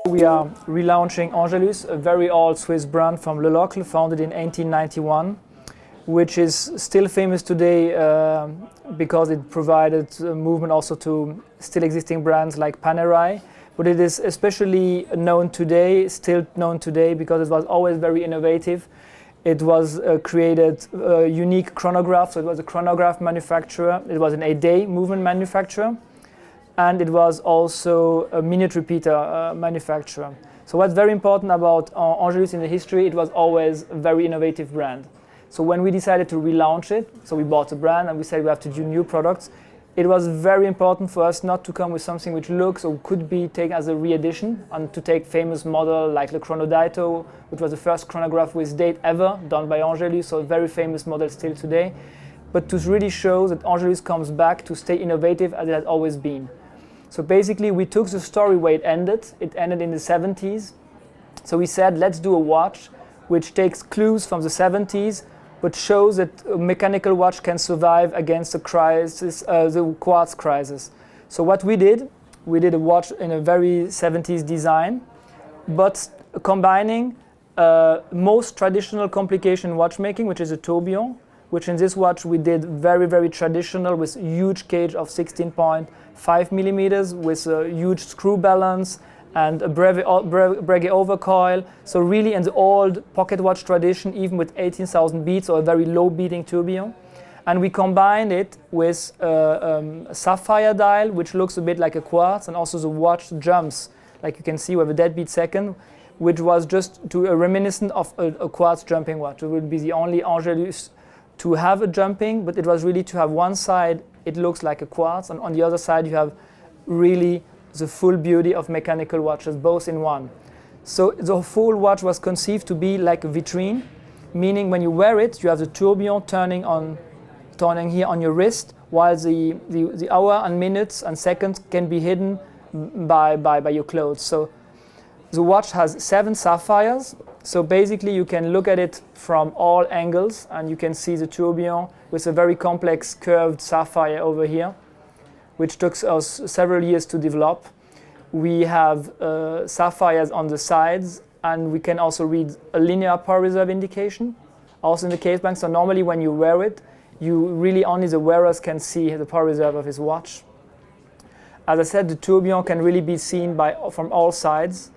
We are relaunching Angelus, a very old Swiss brand from Le Locle, founded in 1891, which is still famous today because it provided movement also to still existing brands like Panerai. But it is especially known today, still known today, because it was always very innovative. It was created a unique chronograph, so it was a chronograph manufacturer. It was an 8-day movement manufacturer. And it was also a minute repeater manufacturer. So what's very important about Angelus in the history, it was always a very innovative brand. So when we decided to relaunch it, so we bought a brand and we said we have to do new products, it was very important for us not to come with something which looks or could be taken as a re-edition, and to take famous model like the Chronodito, which was the first chronograph with date ever done by Angelus, so a very famous model still today. But to really show that Angelus comes back to stay innovative as it has always been. So basically we took the story where it ended. It ended in the 70s. So we said, let's do a watch which takes clues from the 70s, but shows that a mechanical watch can survive against the crisis, the quartz crisis. So what we did a watch in a very 70s design, but combining most traditional complication watchmaking, which is a tourbillon, which in this watch we did very, very traditional with huge cage of 16.5 millimeters with a huge screw balance and a Breguet overcoil. So really in the old pocket watch tradition, even with 18,000 beats, or a very low beating tourbillon. And we combined it with a sapphire dial, which looks a bit like a quartz, and also the watch jumps. Like you can see, we have a dead beat second, which was just a reminiscent of a quartz jumping watch. It would be the only Angelus to have a jumping, but it was really to have one side, it looks like a quartz, and on the other side you have really the full beauty of mechanical watches, both in one. So the full watch was conceived to be like a vitrine, meaning when you wear it, you have the tourbillon turning here on your wrist, while the hour and minutes and seconds can be hidden by your clothes. So the watch has 7 sapphires. So basically you can look at it from all angles and you can see the tourbillon with a very complex curved sapphire over here, which took us several years to develop. We have sapphires on the sides, and we can also read a linear power reserve indication, also in the case band. So normally when you wear it, only the wearers can see the power reserve of his watch. As I said, the tourbillon can really be seen from all sides.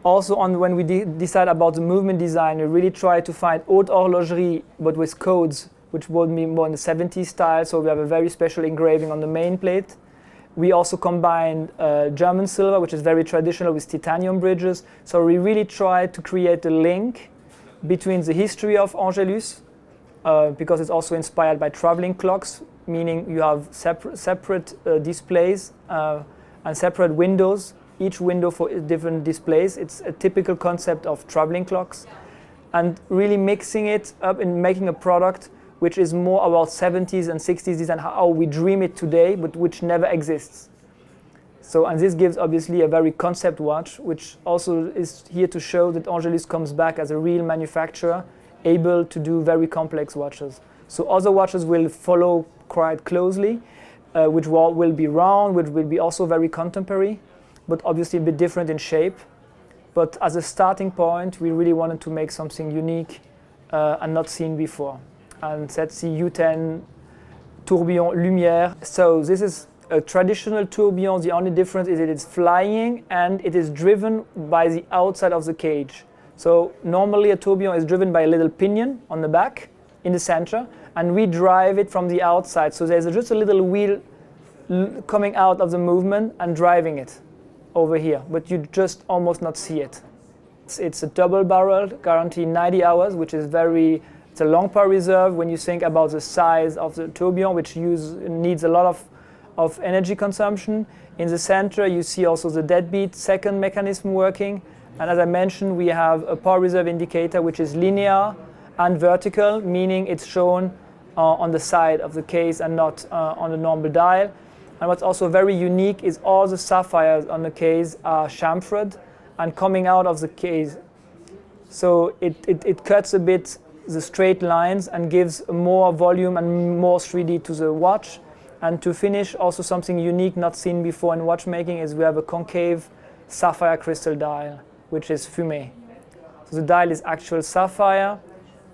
Also, when we decide about the movement design, we really try to find haute horlogerie, but with codes, which would be more in the 70s style. So we have a very special engraving on the main plate. We also combined German silver, which is very traditional, with titanium bridges. So we really try to create a link between the history of Angelus, because it's also inspired by traveling clocks, meaning you have separate displays and separate windows, each window for different displays. It's a typical concept of traveling clocks, and really mixing it up and making a product which is more about 70s and 60s design, how we dream it today, but which never exists. So, and this gives obviously a very concept watch, which also is here to show that Angelus comes back as a real manufacturer, able to do very complex watches. So other watches will follow quite closely, which will be round, which will be also very contemporary, but obviously a bit different in shape. But as a starting point, we really wanted to make something unique and not seen before. And that's the U10 Tourbillon Lumière. So this is a traditional tourbillon. The only difference is that it's flying and it is driven by the outside of the cage. So normally a tourbillon is driven by a little pinion on the back in the center, and we drive it from the outside. So there's just a little wheel coming out of the movement and driving it over here, but you just almost not see it. It's a double barrel, guaranteed 90 hours, which is it's a long power reserve when you think about the size of the tourbillon, which needs a lot of energy consumption. In the center, you see also the deadbeat second mechanism working. And as I mentioned, we have a power reserve indicator, which is linear and vertical, meaning it's shown on the side of the case and not on the normal dial. And what's also very unique is all the sapphires on the case are chamfered and coming out of the case. So it cuts a bit the straight lines and gives more volume and more 3D to the watch. And to finish, also something unique not seen before in watchmaking is we have a concave sapphire crystal dial, which is fumé. So the dial is actual sapphire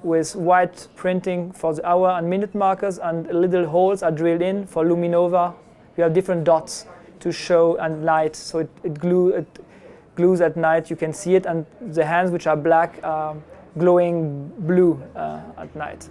with white printing for the hour and minute markers, and little holes are drilled in for luminova. We have different dots to show and light, so it glues at night. You can see it, and the hands, which are black, are glowing blue at night.